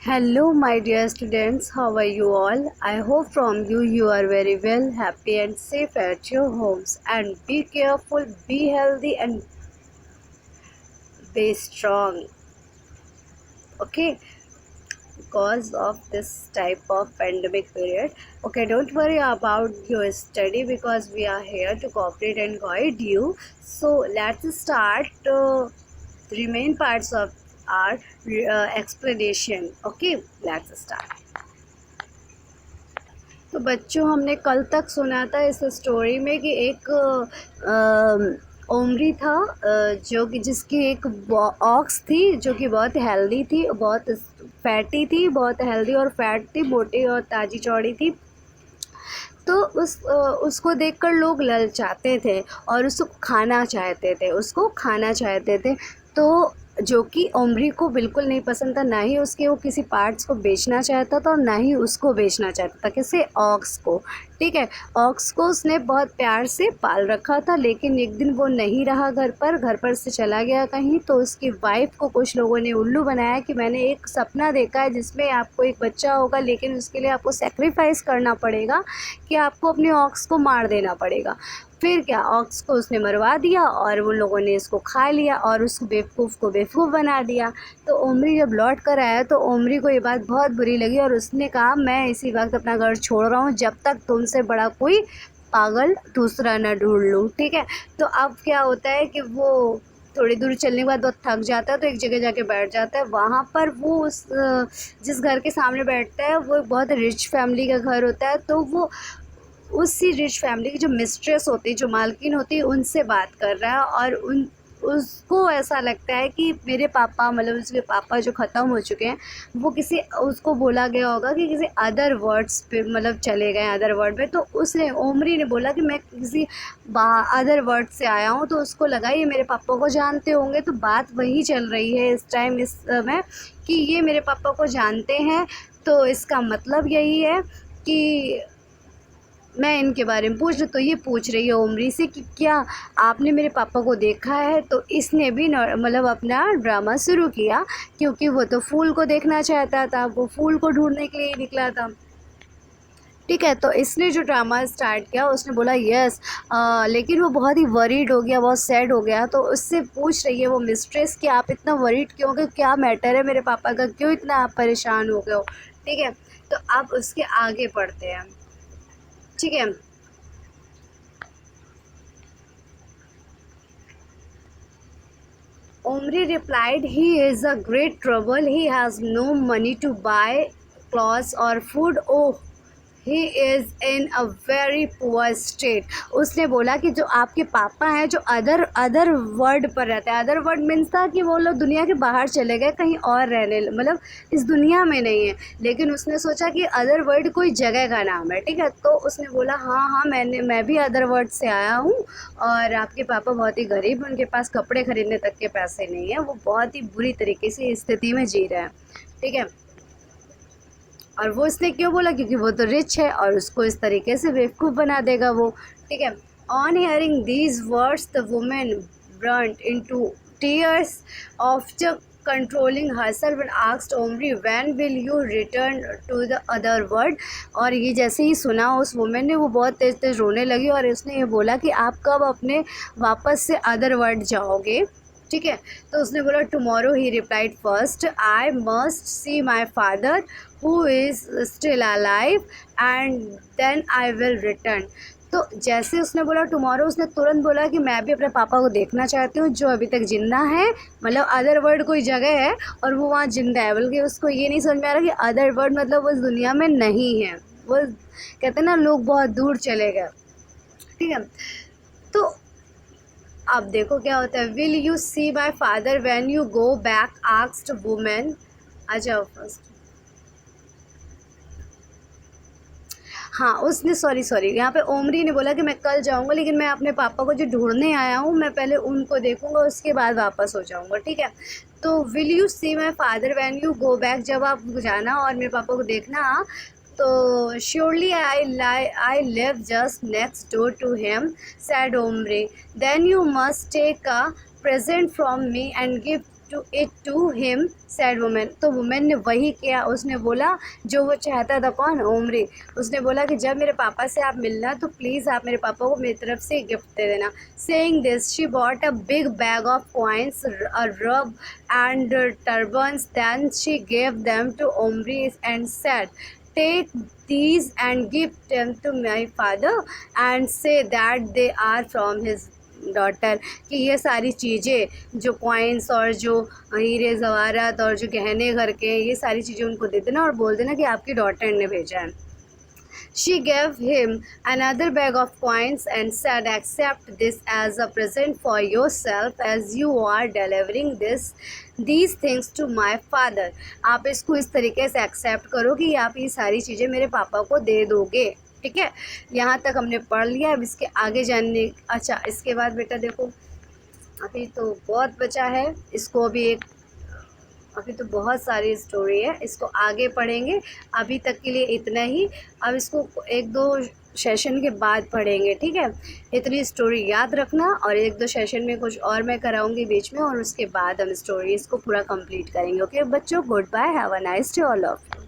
Hello, my dear students. How are you all? I hope from you are very well, happy, and safe at your homes. And be careful, be healthy, and be strong. Okay, because of this type of pandemic period. Okay, don't worry about your study because we are here to cooperate and guide you. So let's start the remain parts of our explanation. Okay, let's start. तो बच्चों हमने कल तक सुना था इस story में कि एक ओमरी था जो कि जिसकी एक ऑक्स थी जो कि बहुत हेल्दी थी, बहुत फैटी थी, बहुत हेल्दी और फैट थी, मोटी और ताजी चौड़ी थी। तो उसको देखकर लोग ललचाते थे और उसको खाना चाहते थे। तो जो कि ओमरी को बिल्कुल नहीं पसंद था, ना ही उसके वो किसी पार्ट्स को बेचना चाहता था और ना ही उसको बेचना चाहता था, किसे, ऑक्स को। ठीक है, ऑक्स को उसने बहुत प्यार से पाल रखा था, लेकिन एक दिन वो नहीं रहा घर पर से चला गया कहीं। तो उसकी वाइफ को कुछ लोगों ने उल्लू बनाया कि मैंने एक सपना देखा है जिसमें आपको एक बच्चा होगा, लेकिन उसके लिए आपको सेक्रीफाइस करना पड़ेगा कि आपको अपने ऑक्स को मार देना पड़ेगा। फिर क्या, ऑक्स को उसने मरवा दिया और उन लोगों ने इसको खा लिया और उस बेवकूफ़ को बेवकूफ़ बना दिया। तो ओमरी जब लौट कर आया तो ओमरी को ये बात बहुत बुरी लगी और उसने कहा मैं इसी वक्त अपना घर छोड़ रहा हूँ जब तक तुमसे बड़ा कोई पागल दूसरा ना ढूंढ लूँ। ठीक है, तो अब क्या होता है कि वो थोड़ी दूर चलने के बाद बहुत थक जाता है तो एक जगह जाके बैठ जाता है। वहाँ पर वो उस जिस घर के सामने बैठता है वो एक बहुत रिच फैमिली का घर होता है। तो वो उसी रिच फैमिली की जो मिस्ट्रेस होती है, जो मालकिन होती है, उनसे बात कर रहा है और उन उसको ऐसा लगता है कि मेरे पापा, मतलब उसके पापा जो ख़त्म हो चुके हैं, वो किसी, उसको बोला गया होगा कि किसी अदर वर्ड्स पे मतलब चले गए अदर वर्ड पे। तो उसने, ओमरी ने बोला कि मैं किसी अदर वर्ड से आया हूँ। तो उसको लगा ये मेरे पापा को जानते होंगे। तो बात वही चल रही है इस टाइम, इस समय, कि ये मेरे पापा को जानते हैं। तो इसका मतलब यही है कि मैं इनके बारे में पूछ रही, तो ये पूछ रही है ओमरी से कि क्या आपने मेरे पापा को देखा है। तो इसने भी मतलब अपना ड्रामा शुरू किया, क्योंकि वो तो फूल को देखना चाहता था, वो फूल को ढूंढने के लिए निकला था। ठीक है, तो इसने जो ड्रामा स्टार्ट किया, उसने बोला यस, लेकिन वो बहुत ही वरीड हो गया, बहुत सैड हो गया। तो उससे पूछ रही है वो मिस्ट्रेस कि आप इतना वरीड क्यों हो गए, क्या मैटर है मेरे पापा का, क्यों इतना आप परेशान हो गए हो। ठीक है, तो अब उसके आगे पढ़ते हैं। ठीक है, Omri replied, he is a great trouble. He has no money to buy clothes or food. Oh, he is in a very poor state. उसने बोला कि जो आपके पापा हैं, जो अदर वर्ल्ड पर रहते हैं, अदर वर्ल्ड मीन्स था कि वो लोग दुनिया के बाहर चले गए, कहीं और रहने, मतलब इस दुनिया में नहीं है। लेकिन उसने सोचा कि अदर वर्ल्ड कोई जगह का नाम है। ठीक है, तो उसने बोला हाँ हाँ, मैं भी अदर वर्ल्ड से आया हूँ और आपके पापा बहुत ही गरीब, उनके पास कपड़े खरीदने तक के पैसे नहीं हैं, वो बहुत ही बुरी तरीके से स्थिति में जी रहे हैं। ठीक है, और वो इसने क्यों बोला, क्योंकि वो तो रिच है और उसको इस तरीके से बेवकूफ़ बना देगा वो। ठीक है, on hearing these words the women Brunt into tears after controlling herself and asked Omri when will you return to the other world। और ये जैसे ही सुना उस वुमेन ने, वो बहुत तेज़ तेज़ रोने लगी और उसने ये बोला कि आप कब अपने वापस से अदर वर्ल्ड जाओगे। ठीक है, तो उसने बोला tomorrow. He replied first I must see my father who is still alive and then I will return. तो जैसे उसने बोला टुमारो, उसने तुरंत बोला कि मैं भी अपने पापा को देखना चाहती हूँ जो अभी तक ज़िंदा है, मतलब अदर वर्ल्ड कोई जगह है और वो वहाँ ज़िंदा है। बल्कि उसको ये नहीं समझ में आ रहा कि अदर वर्ल्ड मतलब वो इस दुनिया में नहीं है, वो कहते हैं ना लोग बहुत दूर चले गए। ठीक है, तो अब देखो क्या होता है। Will you see my father when you go back, asked woman. आ जाओ फर्स्ट। हाँ, उसने सॉरी यहाँ पे ओमरी ने बोला कि मैं कल जाऊँगा, लेकिन मैं अपने पापा को जो ढूंढने आया हूँ मैं पहले उनको देखूँगा, उसके बाद वापस हो जाऊँगा। ठीक है, तो will you see my father when you go back, जब आप जाना और मेरे पापा को देखना, तो surely I live just next door to him, said Omari. Then you must take a present from me and give to it to him said women. तो वुमेन ने वही किया, उसने बोला जो वो चाहता था। कौन? ओमरी। उसने बोला कि जब मेरे पापा से आप मिलना तो प्लीज़ आप मेरे पापा को मेरी तरफ से गिफ्ट दे देना। Saying this she bought a big bag of coins, a rub and turbans. Then she gave them to Omri and said, take these and give them to my father and say that they are from his daughter. कि ये सारी चीज़ें जो coins और जो हीरे जवाहरात और जो गहने घर के, ये सारी चीज़ें उनको दे देना और बोल देना कि आपकी डॉटर ने भेजा है। She gave him another bag of coins and said, accept this as a present for yourself as you are delivering these things to my father। आप इसको इस तरीके से एक्सेप्ट करो कि आप ये सारी चीज़ें मेरे पापा को दे दोगे। ठीक है, यहाँ तक हमने पढ़ लिया। अब इसके आगे जानने, अच्छा इसके बाद बेटा देखो अभी तो बहुत बचा है, इसको अभी तो बहुत सारी स्टोरी है, इसको आगे पढ़ेंगे। अभी तक के लिए इतना ही, अब इसको 1-2 सेशन के बाद पढ़ेंगे। ठीक है, इतनी स्टोरी याद रखना और 1-2 सेशन में कुछ और मैं कराऊंगी बीच में और उसके बाद हम स्टोरी इसको पूरा कंप्लीट करेंगे। ओके बच्चों, good bye, have a nice day all of.